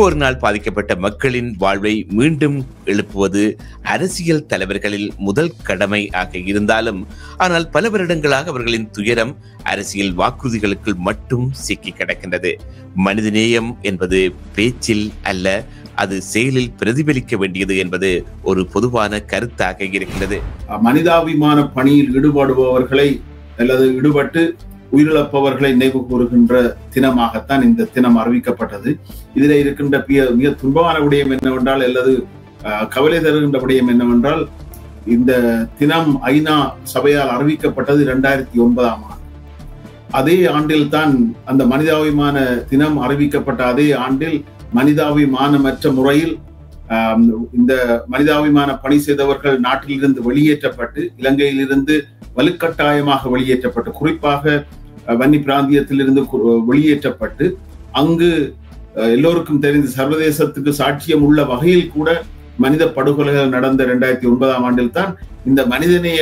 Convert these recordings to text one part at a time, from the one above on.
போரினால் பாதிக்கப்பட்ட மக்களின் வாழ்வை மீண்டும் எழுப்புவது அரசியல் தலைவர்களில் முதல் கடமை ஆக இருந்தாலும், ஆனால் பல வருடங்களாக அவர்களின் துயரம் அரசியல் வாக்குறுதிகளுக்குள் மட்டும் சிக்கி கிடக்கின்றது. மனிதநேயம் என்பது பேச்சில் அல்ல, அது செயலில் பிரதிபலிக்க வேண்டியது என்பது ஒரு பொதுவான கருத்தாக இருக்கின்றது. மனிதாபிமான பணியில் ஈடுபடுபவர்களை அல்லது ஈடுபட்டு உயிரிழப்பவர்களை நினைவு கூறுகின்ற தினமாகத்தான் இந்த தினம் அறிவிக்கப்பட்டது. இதில் இருக்கின்ற மிக துன்பமான விடயம் என்னவென்றால், அல்லது கவலை தருகின்ற விடயம் என்னவென்றால், இந்த தினம் ஐநா சபையால் அறிவிக்கப்பட்டது 2009 ஆண்டு. அதே ஆண்டில் தான் அந்த மனிதாபிமான தினம் அறிவிக்கப்பட்ட அதே ஆண்டில் மனிதாபிமானமற்ற முறையில் இந்த மனிதாபிமான பணி செய்தவர்கள் நாட்டிலிருந்து வெளியேற்றப்பட்டு, இலங்கையிலிருந்து வலுக்கட்டாயமாக வெளியேற்றப்பட்டு, குறிப்பாக வன்னி பிராந்தியத்திலிருந்து வெளியேற்றப்பட்டு, அங்கு எல்லோருக்கும் தெரிந்த சர்வதேசத்துக்கு சாட்சியம் உள்ள வகையில் கூட மனித படுகொலைகள் நடந்த 2009 ஆண்டில் தான் இந்த மனிதநேய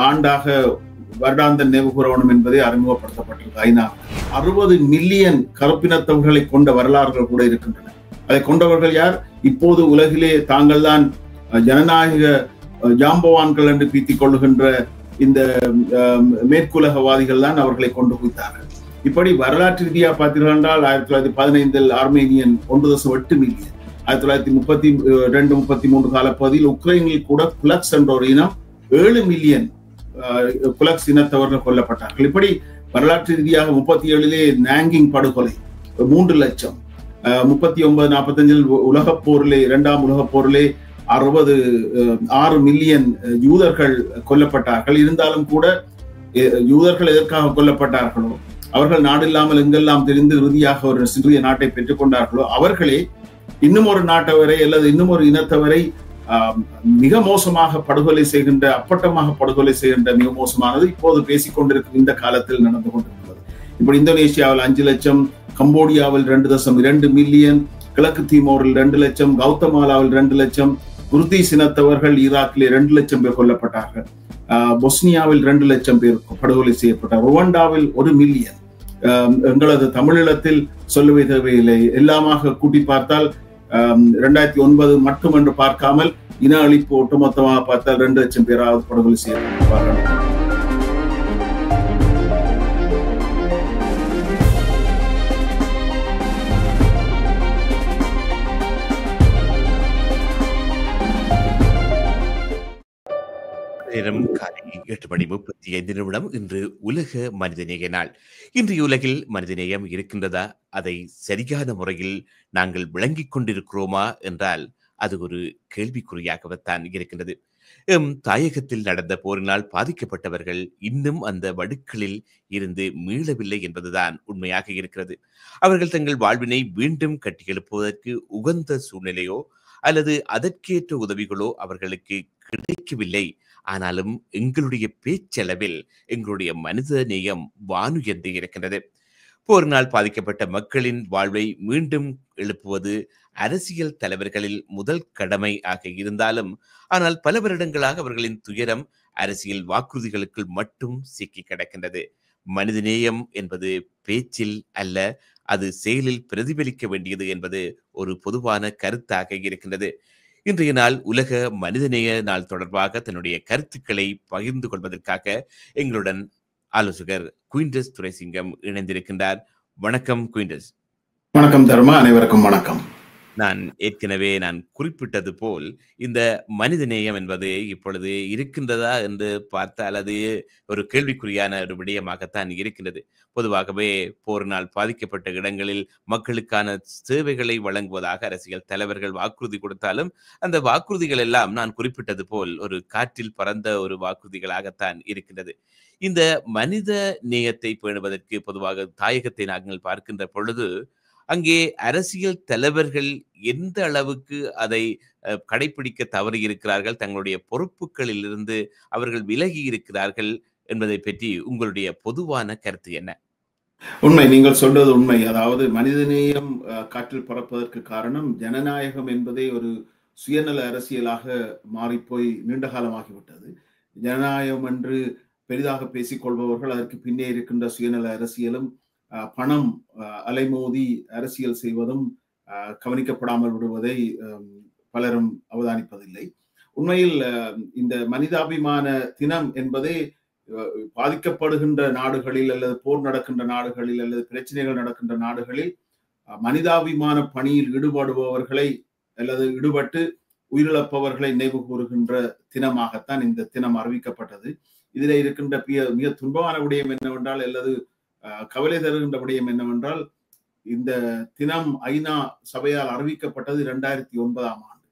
ஆண்டாக வருடாந்த நினைவு கூறணும் என்பதை அறிமுகப்படுத்தப்பட்டது. ஐநா 60 மில்லியன் கருப்பினத்தவர்களை கொண்ட வரலாறுகள் கூட இருக்கின்றன. அதை கொண்டவர்கள் யார்? இப்போது உலகிலே தாங்கள் தான் ஜனநாயக ஜாம்பவான்கள் என்று பீத்திக் கொள்ளுகின்ற இந்த மேற்குலகவாதிகள் தான் அவர்களை கொண்டு குவித்தார்கள். இப்படி வரலாற்று ரீதியாக பார்த்தீர்கள் என்றால் 1915 ஆர்மேனியன் 1.8 மில்லியன், 1932-33 காலப்பகுதியில் உக்ரைனில் கூட புலக்ஸ் என்ற ஒரு இனம் 7 மில்லியன் புலக்ஸ் இனத்தவர்கள் கொல்லப்பட்டார்கள். இப்படி வரலாற்று ரீதியாக 37 நாங்கிங் படுகொலை 3 லட்சம், 39-45 உலகப் போரிலே, 2ஆம் உலகப் போரிலே 6 மில்லியன் யூதர்கள் கொல்லப்பட்டார்கள். இருந்தாலும் கூட யூதர்கள் எதற்காக கொல்லப்பட்டார்களோ, அவர்கள் நாடில்லாமல் எங்கெல்லாம் தெரிந்து இறுதியாக ஒரு சிறிய நாட்டை பெற்றுக் கொண்டார்களோ, அவர்களே இன்னும் ஒரு நாட்டவரை அல்லது இன்னும் ஒரு இனத்தவரை மிக மோசமாக படுகொலை செய்கின்ற, அப்பட்டமாக படுகொலை செய்கின்ற மிக மோசமானது இப்போது பேசிக் கொண்டிருக்கும் இந்த காலத்தில் நடந்து கொண்டிருக்கிறது. இப்படி இந்தோனேஷியாவில் 5 லட்சம், கம்போடியாவில் 2.2 மில்லியன், கிழக்கு தீமோரில் 2 லட்சம், கௌதமாலாவில் 2 லட்சம், குர்தீஸ் இனத்தவர்கள் ஈராக்கிலே 2 லட்சம் பேர் கொல்லப்பட்டார்கள். பொஸ்னியாவில் 2 லட்சம் பேர் படுகொலை செய்யப்பட்டார். ருவண்டாவில் 1 மில்லியன். எங்களது தமிழீழத்தில் சொல்லவே தேவையில்லை, எல்லாமாக கூட்டி பார்த்தால் 2009 மட்டும் என்று பார்க்காமல் இன அழிப்பு ஒட்டுமொத்தமாக பார்த்தால் 2 லட்சம் பேராவது படுகொலை செய்யப்பட்டிருப்பார்கள். நேரம் காலை 8:35. இன்று உலக மனிதநேய நாள். இன்றைய உலகில் மனிதநேயம் இருக்கின்றதா? அதை சரியான முறையில் நாங்கள் விளங்கிக் கொண்டிருக்கிறோமா என்றால் அது ஒரு கேள்விக்குறியாகத்தான் இருக்கின்றது. தாயகத்தில் நடந்த போரினால் பாதிக்கப்பட்டவர்கள் இன்னும் அந்த வடுக்களில் இருந்து மீளவில்லை என்பதுதான் உண்மையாக இருக்கிறது. அவர்கள் தங்கள் வாழ்வினை மீண்டும் கட்டியெழுப்புவதற்கு உகந்த சூழ்நிலையோ அல்லது அதற்கேற்ற உதவிகளோ அவர்களுக்கு கிடைக்கவில்லை. ஆனாலும் எங்களுடைய பேச்சளவில் எங்களுடைய மனித நேயம் வானுயர்ந்து இருக்கின்றது. போரினால் பாதிக்கப்பட்ட மக்களின் வாழ்வை மீண்டும் எழுப்புவது அரசியல் தலைவர்களில் முதல் கடமை ஆக இருந்தாலும், ஆனால் பல வருடங்களாக அவர்களின் துயரம் அரசியல் வாக்குறுதிகளுக்குள் மட்டும் சிக்கி கிடக்கின்றது. மனிதநேயம் என்பது பேச்சில் அல்ல, அது செயலில் பிரதிபலிக்க வேண்டியது என்பது ஒரு பொதுவான கருத்தாக இருக்கின்றது. இன்றைய நாள் உலக மனிதநேய நாள் தொடர்பாக தன்னுடைய கருத்துக்களை பகிர்ந்து கொள்வதற்காக எங்களுடன் ஆலோசகர் குயின்டஸ் துரைசிங்கம் இணைந்திருக்கின்றார். வணக்கம் குயின்டஸ். வணக்கம் தர்மா, அனைவருக்கும் வணக்கம். நான் ஏற்கனவே குறிப்பிட்டது போல் இந்த மனிதநேயம் என்பது இப்பொழுது இருக்கின்றதா என்று பார்த்தால் அது ஒரு கேள்விக்குறியான ஒரு விடயமாகத்தான் இருக்கின்றது. பொதுவாகவே போரினால் பாதிக்கப்பட்ட இடங்களில் மக்களுக்கான சேவைகளை வழங்குவதாக அரசியல் தலைவர்கள் வாக்குறுதி கொடுத்தாலும் அந்த வாக்குறுதிகள் எல்லாம் நான் குறிப்பிட்டது போல் ஒரு காற்றில் பறந்த ஒரு வாக்குறுதிகளாகத்தான் இருக்கின்றது. இந்த மனித நேயத்தை பேணுவதற்கு பொதுவாக தாயகத்தை நாங்கள் பார்க்கின்ற பொழுது அங்கே அரசியல் தலைவர்கள் எந்த அளவுக்கு அதை கடைபிடிக்க தவறி இருக்கிறார்கள், தங்களுடைய பொறுப்புகளில் இருந்து அவர்கள் விலகி இருக்கிறார்கள் என்பதை பற்றி உங்களுடைய பொதுவான கருத்து என்ன? உண்மை, நீங்கள் சொல்றது உண்மை. அதாவது மனிதநேயம் காற்றில் பறப்பதற்கு காரணம் ஜனநாயகம் என்பதே ஒரு சுயநல அரசியலாக மாறிப்போய் நீண்ட காலமாகிவிட்டது. ஜனநாயகம் என்று பெரிதாக பேசிக் கொள்பவர்கள் அதற்கு பின்னே இருக்கின்ற சுயநல அரசியலும், பணம் அலைமோதி அரசியல் செய்வதும், கவனிக்கப்படாமல் விடுவதை பலரும் அவதானிப்பதில்லை. உண்மையில் இந்த மனிதாபிமான தினம் என்பதே பாதிக்கப்படுகின்ற நாடுகளில் அல்லது போர் நடக்கின்ற நாடுகளில் அல்லது பிரச்சனைகள் நடக்கின்ற நாடுகளில் மனிதாபிமான பணியில் ஈடுபடுபவர்களை அல்லது ஈடுபட்டு உயிரிழப்பவர்களை நினைவு கூறுகின்ற தினமாகத்தான் இந்த தினம் அறிவிக்கப்பட்டது. இதில் இருக்கின்ற மிக துன்பமான விடயம் என்னவென்றால் அல்லது கவலை தருகின்ற விடயம் என்னவென்றால், இந்த தினம் ஐநா சபையால் அறிவிக்கப்பட்டது 2009 ஆண்டு.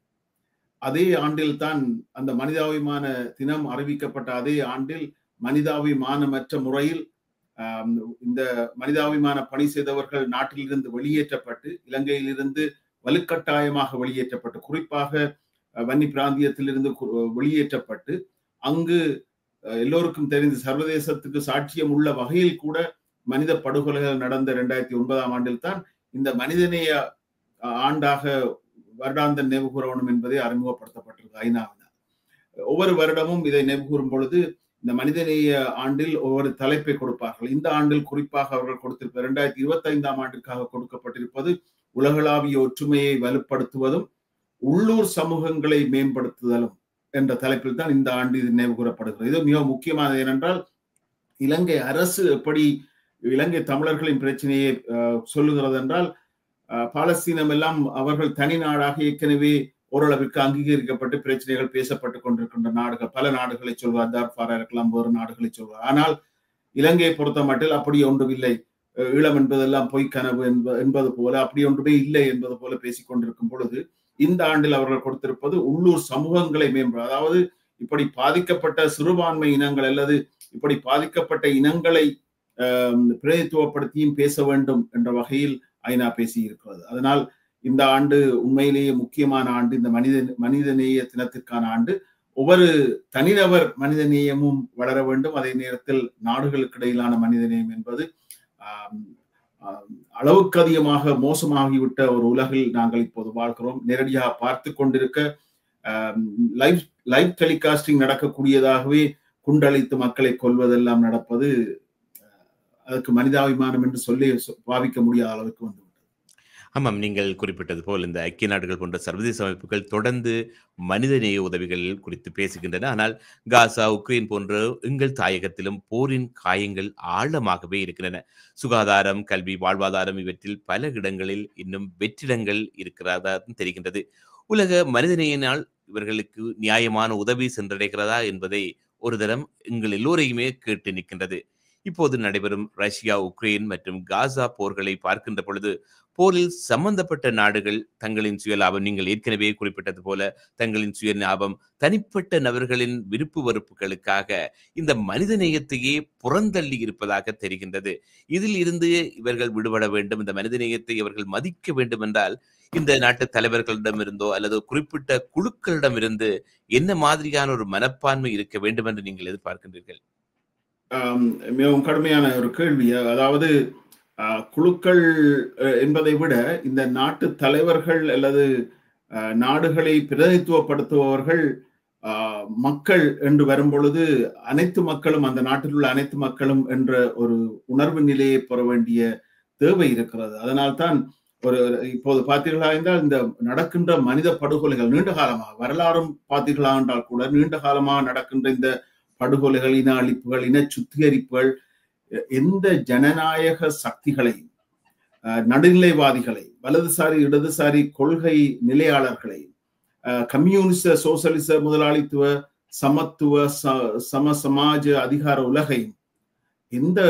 அதே ஆண்டில் தான் அந்த மனிதாபிமான தினம் அறிவிக்கப்பட்ட அதே ஆண்டில் மனிதாபிமானமற்ற முறையில் இந்த மனிதாபிமான பணி செய்தவர்கள் நாட்டிலிருந்து வெளியேற்றப்பட்டு, இலங்கையிலிருந்து வலுக்கட்டாயமாக வெளியேற்றப்பட்டு, குறிப்பாக வன்னி பிராந்தியத்திலிருந்து வெளியேற்றப்பட்டு, அங்கு எல்லோருக்கும் தெரிந்த சர்வதேசத்துக்கு சாட்சியம் உள்ள வகையில் கூட மனித படுகொலைகள் நடந்த 2009 ஆண்டில் தான் இந்த மனிதநேய ஆண்டாக வருடாந்த நினைவு கூற வேண்டும் என்பதை அறிமுகப்படுத்தப்பட்டிருக்கு ஐநாவினால். ஒவ்வொரு வருடமும் இதை நினைவு கூறும் பொழுது இந்த மனிதநேய ஆண்டில் ஒவ்வொரு தலைப்பை கொடுப்பார்கள். இந்த ஆண்டில் குறிப்பாக அவர்கள் கொடுத்திருப்ப 2025 ஆண்டிற்காக கொடுக்கப்பட்டிருப்பது உலகளாவிய ஒற்றுமையை வலுப்படுத்துவதும் உள்ளூர் சமூகங்களை மேம்படுத்துதலும் என்ற தலைப்பில் தான் இந்த ஆண்டு இது நினைவு கூறப்படுகிறது. இது மிக முக்கியமானது. ஏனென்றால் இலங்கை அரசு எப்படி இலங்கை தமிழர்களின் பிரச்சனையை சொல்லுகிறது என்றால், பாலஸ்தீனம் எல்லாம் அவர்கள் தனி நாடாக ஏற்கனவே ஓரளவிற்கு அங்கீகரிக்கப்பட்டு பிரச்சனைகள் பேசப்பட்டுக் கொண்டிருக்கின்ற நாடுகள், பல நாடுகளை சொல்வார், தார்ஃபாரா இருக்கலாம், வேறு நாடுகளை சொல்வார். ஆனால் இலங்கையை பொறுத்த மட்டில் அப்படி ஒன்றும் இல்லை, ஈழம் என்பதெல்லாம் பொய் கனவு என்பது போல, அப்படி ஒன்றுமே இல்லை என்பது போல பேசிக் கொண்டிருக்கும் பொழுது இந்த ஆண்டில் அவர்கள் கொடுத்திருப்பது உள்ளூர் சமூகங்களை மேம்பட, அதாவது இப்படி பாதிக்கப்பட்ட சிறுபான்மை இனங்கள் அல்லது இப்படி பாதிக்கப்பட்ட இனங்களை பிரதித்துவப்படுத்தியும் பேச வேண்டும் என்ற வகையில் ஐநா பேசி இருக்கிறது. அதனால் இந்த ஆண்டு உண்மையிலேயே முக்கியமான ஆண்டு, இந்த மனிதநேய தினத்திற்கான ஆண்டு. ஒவ்வொரு தனிநபர் மனிதநேயமும் வளர வேண்டும். அதே நேரத்தில் நாடுகளுக்கு இடையிலான மனிதநேயம் என்பது அளவுக்கு அதிகமாக மோசமாகிவிட்ட ஒரு உலகில் நாங்கள் இப்போது வாழ்கிறோம். நேரடியாக பார்த்து கொண்டிருக்க லைவ் டெலிகாஸ்டிங் நடக்கக்கூடியதாகவே குண்டளித்து மக்களை கொல்வதெல்லாம் நடப்பது அதற்கு மனிதாபிமானம் என்று சொல்லி பாவிக்க முடியாத அளவுக்கு வந்து. ஆமாம், நீங்கள் குறிப்பிட்டது போல் இந்த ஐக்கிய நாடுகள் போன்ற சர்வதேச அமைப்புகள் தொடர்ந்து மனிதநேய உதவிகள் குறித்து பேசுகின்றன. ஆனால் காசா, உக்ரைன் போன்ற எங்கள் தாயகத்திலும் போரின் காயங்கள் ஆழமாகவே இருக்கின்றன. சுகாதாரம், கல்வி, வாழ்வாதாரம் இவற்றில் பல இடங்களில் இன்னும் வெற்றிடங்கள் இருக்கிறதா தெரிகின்றது. உலக மனிதநேய நாள் இவர்களுக்கு நியாயமான உதவி சென்றடைகிறதா என்பதை ஒரு தரம் எங்கள் எல்லோரையுமே கேட்டு நிற்கின்றது. இப்போது நடைபெறும் ரஷ்யா, உக்ரைன் மற்றும் காசா போர்களை பார்க்கின்ற பொழுது போரில் சம்பந்தப்பட்ட நாடுகள் தங்களின் சுயலாபம், நீங்கள் ஏற்கனவே குறிப்பிட்டது போல தங்களின் சுயலாபம், தனிப்பட்ட நபர்களின் விருப்பு வெறுப்புகளுக்காக இந்த மனிதநேயத்தையே புறந்தள்ளி இருப்பதாக தெரிகின்றது. இதில் இருந்து இவர்கள் விடுபட வேண்டும். இந்த மனிதநேயத்தை இவர்கள் மதிக்க வேண்டும் என்றால் இந்த நாட்டு தலைவர்களிடமிருந்தோ அல்லது குறிப்பிட்ட குழுக்களிடமிருந்து என்ன மாதிரியான ஒரு மனப்பான்மை இருக்க வேண்டும் என்று நீங்கள் எதிர்பார்க்கின்றீர்கள்? மிகவும் கடுமையான ஒரு கேள்வி. அதாவது குழுக்கள் என்பதை விட இந்த நாட்டு தலைவர்கள் அல்லது நாடுகளை பிரதிநிதித்துவப்படுத்துபவர்கள் மக்கள் என்று வரும் பொழுது அனைத்து மக்களும், அந்த நாட்டில் உள்ள அனைத்து மக்களும் என்ற ஒரு உணர்வு நிலையை பெற வேண்டிய தேவை இருக்கிறது. அதனால்தான் இப்போது பார்த்தீர்களா என்றால் இந்த நடக்கின்ற மனித படுகொலைகள் நீண்ட காலமாக, வரலாறும் பார்த்தீர்களா என்றால் கூட நீண்ட காலமாக நடக்கின்ற இந்த படுகொலைகள், இன அழிப்புகள், இன சுத்திகரிப்புகள் எந்த ஜனநாயக சக்திகளையும், நடுநிலைவாதிகளை, வலதுசாரி இடதுசாரி கொள்கை நிலையாளர்களை, கம்யூனிச சோசலிச முதலாளித்துவ சமத்துவ சமாஜ அதிகார உலகையும் எந்த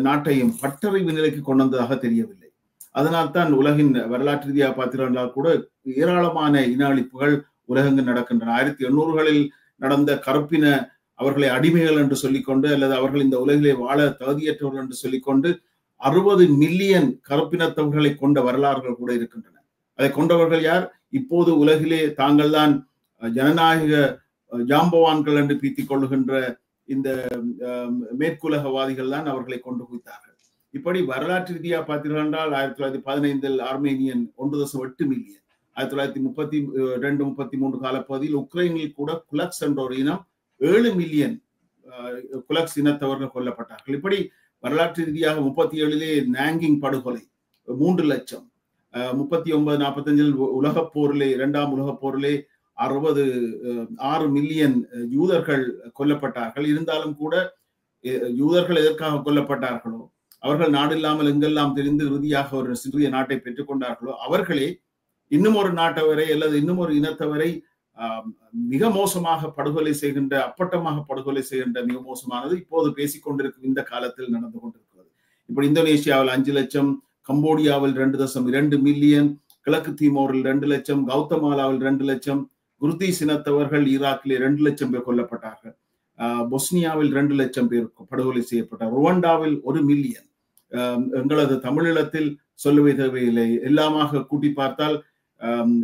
நாட்டையும் பட்டறிவு நிலைக்கு கொண்டு வந்ததாக தெரியவில்லை. அதனால்தான் உலகின் வரலாற்று ரீதியாக பார்த்தீர்கள் கூட ஏராளமான இன அழிப்புகள் உலகெங்கு நடக்கின்றன. 1800களில் நடந்த கருப்பின அவர்களை அடிமைகள் என்று சொல்லிக்கொண்டு அல்லது அவர்கள் இந்த உலகிலே வாழ தகுதியற்றவர்கள் என்று சொல்லிக்கொண்டு 60 மில்லியன் கருப்பினத்தவர்களை கொண்ட வரலாறுகள் கூட இருக்கின்றன. அதை கொண்டவர்கள் யார்? இப்போது உலகிலே தாங்கள் தான் ஜனநாயக ஜாம்பவான்கள் என்று பீத்திக் கொள்ளுகின்ற இந்த மேற்குலகவாதிகள் தான் அவர்களை கொண்டு குவித்தார்கள். இப்படி வரலாற்று ரீதியாக பார்த்தீர்கள் என்றால் 1915 ஆர்மேனியன் 1.8 மில்லியன், 1932-33 காலப்பகுதியில் உக்ரைனில் கூட குலக்ஸ் என்ற ஒரு இனம் 7 மில்லியன் குலக்ஸ் இனத்தவர்கள் கொல்லப்பட்டார்கள். இப்படி வரலாற்று ரீதியாக 37 நாங்கிங் படுகொலை 3 லட்சம், 39-45 உலகப் போரிலே 2ஆம் உலகப் போரிலே 6 மில்லியன் யூதர்கள் கொல்லப்பட்டார்கள். இருந்தாலும் கூட யூதர்கள் எதற்காக கொல்லப்பட்டார்களோ, அவர்கள் நாடு இல்லாமல் எங்கெல்லாம் தெரிந்து இறுதியாக ஒரு சிறிய நாட்டை பெற்றுக் கொண்டார்களோ, அவர்களே இன்னும் ஒரு நாட்டவரை அல்லது இன்னும் ஒரு இனத்தவரை மிக மோசமாக படுகொலை செய்கின்ற, அப்பட்டமாக படுகொலை செய்கின்ற மிக மோசமானது இப்போது பேசிக்கொண்டிருக்கும் இந்த காலத்தில் நடந்து கொண்டிருக்கிறது. இப்படி இந்தோனேஷியாவில் 5 லட்சம், கம்போடியாவில் 2.2 மில்லியன், கிழக்கு தீமோரில் 2 லட்சம், கௌதமாலாவில் 2 லட்சம், குர்தீஸ் இனத்தவர்கள் ஈராக்கிலே 2 லட்சம் பேர் கொல்லப்பட்டார்கள். பொஸ்னியாவில் 2 லட்சம் பேர் படுகொலை செய்யப்பட்டார். ருவாண்டாவில் 1 மில்லியன். எங்களது தமிழீழத்தில் சொல்லவே தேவையில்லை. எல்லாமாக கூட்டி பார்த்தால்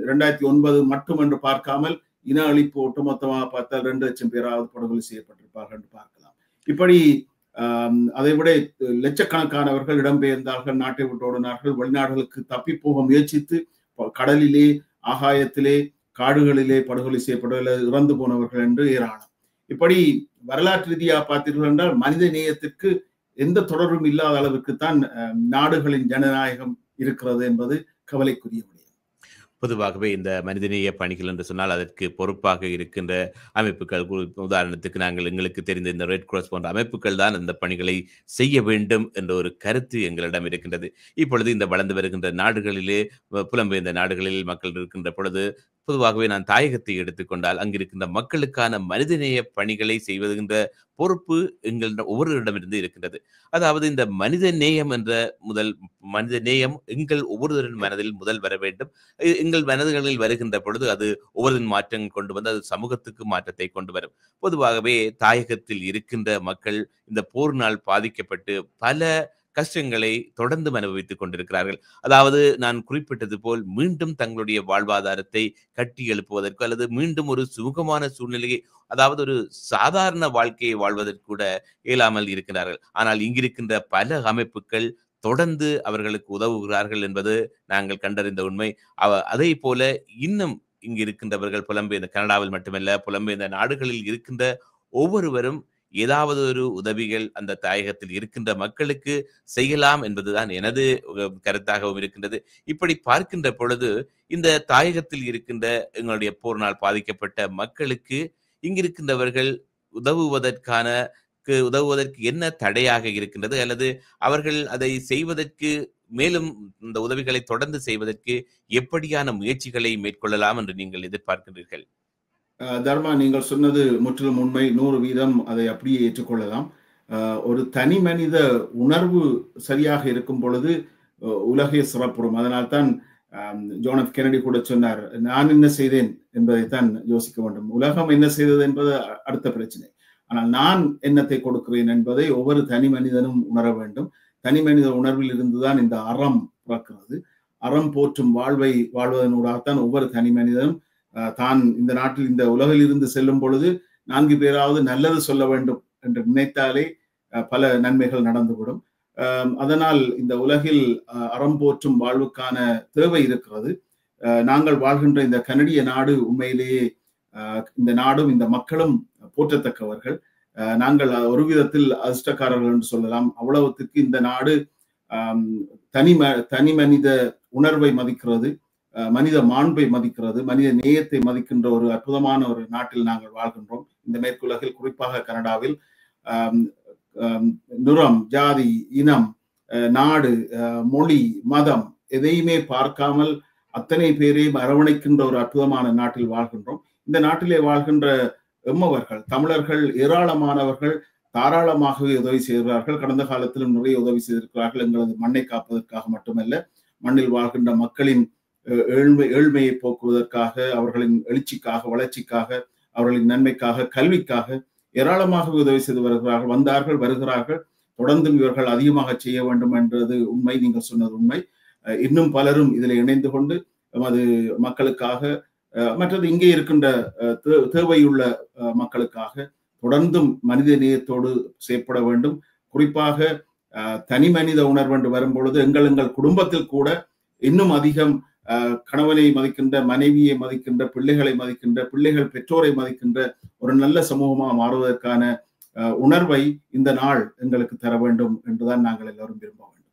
2009 மட்டும் என்று பார்க்காமல் இன அழிப்பு ஒட்டுமொத்தமாக பார்த்தால் 2 லட்சம் பேராவது படுகொலை செய்யப்பட்டிருப்பார்கள் என்று பார்க்கலாம். இப்படி அதை விட லட்சக்கணக்கானவர்கள் இடம்பெயர்ந்தார்கள், நாட்டை விட்டு ஓடினார்கள், வெளிநாடுகளுக்கு தப்பி போக முயற்சித்து கடலிலே, ஆகாயத்திலே, காடுகளிலே படுகொலை செய்யப்பட இறந்து போனவர்கள் என்று ஏராளம். இப்படி வரலாற்று ரீதியாக பார்த்தீர்கள் என்றால் மனித நேயத்திற்கு எந்த தொடர்பும் இல்லாத அளவுக்குத்தான் நாடுகளின் ஜனநாயகம் இருக்கிறது என்பது கவலைக்குரிய விடயம். பொதுவாகவே இந்த மனிதநேய பணிகள் என்று சொன்னால் அதற்கு பொறுப்பாக இருக்கின்ற அமைப்புகள், உதாரணத்துக்கு நாங்கள் எங்களுக்கு தெரிந்த இந்த ரெட் கிராஸ் போன்ற அமைப்புகள் தான் இந்த பணிகளை செய்ய வேண்டும் என்ற ஒரு கருத்து எங்களிடம் இருக்கின்றது. இப்பொழுது இந்த வளர்ந்து வருகின்ற நாடுகளிலே, புலம்பெயர்ந்த நாடுகளில் மக்கள் இருக்கின்ற பொழுது பொதுவாகவே நான் தாயகத்தை எடுத்துக்கொண்டால் அங்கிருக்கின்ற மக்களுக்கான மனிதநேய பணிகளை செய்வதுகின்ற பொறுப்பு எங்களிடம் ஒவ்வொருவரிடமிருந்து இருக்கின்றது. அதாவது இந்த மனித நேயம் என்ற மனித நேயம் எங்கள் ஒவ்வொருவரின் மனதில் முதல் வர வேண்டும். எங்கள் மனதுகளில் வருகின்ற பொழுது அது ஒவ்வொருவரின் மாற்றங்கள் கொண்டு வந்து அது சமூகத்துக்கு மாற்றத்தை கொண்டு வரும். பொதுவாகவே தாயகத்தில் இருக்கின்ற மக்கள் இந்த போரினால் பாதிக்கப்பட்டு பல கஷ்டங்களை தொடர்ந்து அனுபவித்துக் கொண்டிருக்கிறார்கள். அதாவது நான் குறிப்பிட்டது போல் மீண்டும் தங்களுடைய வாழ்வாதாரத்தை கட்டி எழுப்புவதற்கு அல்லது மீண்டும் ஒரு சுமூகமான சூழ்நிலையை, அதாவது ஒரு சாதாரண வாழ்க்கையை வாழ்வதற்கு கூட இயலாமல் இருக்கிறார்கள். ஆனால் இங்கிருக்கின்ற பல அமைப்புகள் தொடர்ந்து அவர்களுக்கு உதவுகிறார்கள் என்பது நாங்கள் கண்டறிந்த உண்மை. அதே போல இன்னும் இங்கு இருக்கின்றவர்கள் புலம்பெயர்ந்த கனடாவில் மட்டுமல்ல, புலம்பெயர்ந்த நாடுகளில் இருக்கின்ற ஒவ்வொருவரும் ஏதாவது ஒரு உதவிகள் அந்த தாயகத்தில் இருக்கின்ற மக்களுக்கு செய்யலாம் என்பதுதான் எனது கருத்தாகவும் இருக்கின்றது. இப்படி பார்க்கின்ற பொழுது இந்த தாயகத்தில் இருக்கின்ற எங்களுடைய போரினால் பாதிக்கப்பட்ட மக்களுக்கு இங்கிருக்கின்றவர்கள் உதவுவதற்கு என்ன தடையாக இருக்கின்றது, அல்லது அவர்கள் அதை செய்வதற்கு மேலும் இந்த உதவிகளை தொடர்ந்து செய்வதற்கு எப்படியான முயற்சிகளை மேற்கொள்ளலாம் என்று நீங்கள் எதிர்பார்க்கின்றீர்கள்? தர்மா, நீங்கள் சொன்னது முற்றிலும் உண்மை. 100% அதை அப்படியே ஏற்றுக்கொள்ளலாம். ஒரு தனி மனித உணர்வு சரியாக இருக்கும் பொழுது உலகே சிறப்புறும். அதனால்தான் ஜான் எஃப் கென்னடி கூட சொன்னார், நான் என்ன செய்தேன் என்பதைத்தான் யோசிக்க வேண்டும். உலகம் என்ன செய்தது என்பது அடுத்த பிரச்சனை. ஆனால் நான் என்னத்தை கொடுக்கிறேன் என்பதை ஒவ்வொரு தனி மனிதனும் உணர வேண்டும். தனி மனித உணர்வில் இருந்துதான் இந்த அறம் பிறக்கிறது. அறம் போற்றும் வாழ்வை வாழ்வதனூடாகத்தான் ஒவ்வொரு தனி மனிதனும் தான் இந்த நாட்டில், இந்த உலகில் இருந்து செல்லும் பொழுது 4 பேராவது நல்லது சொல்ல வேண்டும் என்று நினைத்தாலே பல நன்மைகள் நடந்துவிடும். அதனால் இந்த உலகில் அறம் போற்றும் வாழ்வுக்கான தேவை இருக்கிறது. நாங்கள் வாழ்கின்ற இந்த கனடிய நாடு உண்மையிலேயே இந்த நாடும் இந்த மக்களும் போற்றத்தக்கவர்கள். நாங்கள் ஒரு விதத்தில் அதிர்ஷ்டக்காரர்கள் என்று சொல்லலாம். அவ்வளவுக்கு இந்த நாடு தனி மனித உணர்வை மதிக்கிறது, மனித மாண்பை மதிக்கிறது, மனித நேயத்தை மதிக்கின்ற ஒரு அற்புதமான ஒரு நாட்டில் நாங்கள் வாழ்கின்றோம். இந்த மேற்குலகில், குறிப்பாக கனடாவில் நிறம், ஜாதி, இனம், நாடு, மொழி, மதம் எதையுமே பார்க்காமல் அத்தனை பேரையும் அரவணைக்கின்ற ஒரு அற்புதமான நாட்டில் வாழ்கின்றோம். இந்த நாட்டிலே வாழ்கின்ற எம்மவர்கள், தமிழர்கள் ஏராளமானவர்கள் தாராளமாகவே உதவி செய்கிறார்கள். கடந்த காலத்திலும் நிறைய உதவி செய்திருக்கிறார்கள். எங்களது மண்ணை காப்பதற்காக மட்டுமல்ல, மண்ணில் வாழ்கின்ற மக்களின் ஏழ்மையை போக்குவதற்காக, அவர்களின் எழுச்சிக்காக, வளர்ச்சிக்காக, அவர்களின் நன்மைக்காக, கல்விக்காக ஏராளமாக உதவி செய்து வருகிறார்கள், வருகிறார்கள். தொடர்ந்தும் இவர்கள் அதிகமாக செய்ய வேண்டும் என்றது உண்மை. நீங்கள் சொன்னது உண்மை. இன்னும் பலரும் இதில் இணைந்து கொண்டு நமது மக்களுக்காக, மற்றது இங்கே இருக்கின்ற தேவையுள்ள மக்களுக்காக தொடர்ந்தும் மனித நேயத்தோடு செயற்பட வேண்டும். குறிப்பாக தனி மனித உணர்வு வரும் பொழுது எங்கள் குடும்பத்தில் கூட இன்னும் அதிகம் கணவனை மதிக்கின்ற, மனைவியை மதிக்கின்ற, பிள்ளைகளை மதிக்கின்ற, பிள்ளைகள் பெற்றோரை மதிக்கின்ற ஒரு நல்ல சமூகமாக மாறுவதற்கான உணர்வை இந்த நாள் எங்களுக்கு தர வேண்டும் என்றுதான் நாங்கள் எல்லாரும் விரும்ப வேண்டும்.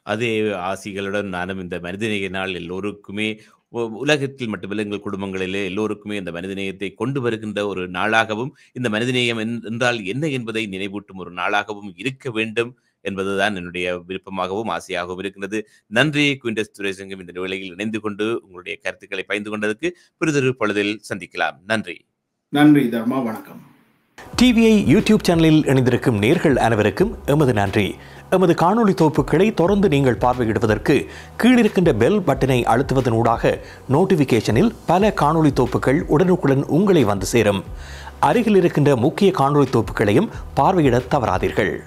அதே ஆசிகளுடன் நானும் இந்த மனிதநேய நாள் எல்லோருக்குமே உலகத்தில் மட்டுமல்ல எங்கள் குடும்பங்களிலே எல்லோருக்குமே இந்த மனிதநேயத்தை கொண்டு வருகின்ற ஒரு நாளாகவும், இந்த மனிதநேயம் என்றால் என்ன என்பதை நினைவூட்டும் ஒரு நாளாகவும் இருக்க வேண்டும் என்பதுதான் என்னுடைய விருப்பமாகவும் ஆசையாகவும் இருக்கின்றது. நன்றி குயின்டஸ் துரைசிங்கம், இந்த வேளையில் இணைந்து கொண்டு உங்களுடைய கருத்துக்களை பகிர்ந்து கொண்டதற்கு. பிறிதொரு பொழுதில் சந்திக்கலாம். நன்றி. நன்றி தர்மா, வணக்கம். டிவிஐ யூடியூப் சேனலில் இணைந்திருக்கும் நேர்கள் அனைவருக்கும் எமது நன்றி. எமது காணொளி தொகுப்புகளை தொடர்ந்து நீங்கள் பார்வையிடுவதற்கு கீழிருக்கின்ற பெல் பட்டனை அழுத்துவதனூடாக நோட்டிபிகேஷனில் பல காணொளி தொகுப்புகள் உடனுக்குடன் உங்களை வந்து சேரும். அருகில் இருக்கின்ற முக்கிய காணொளி தொகுப்புகளையும் பார்வையிட தவறாதீர்கள்.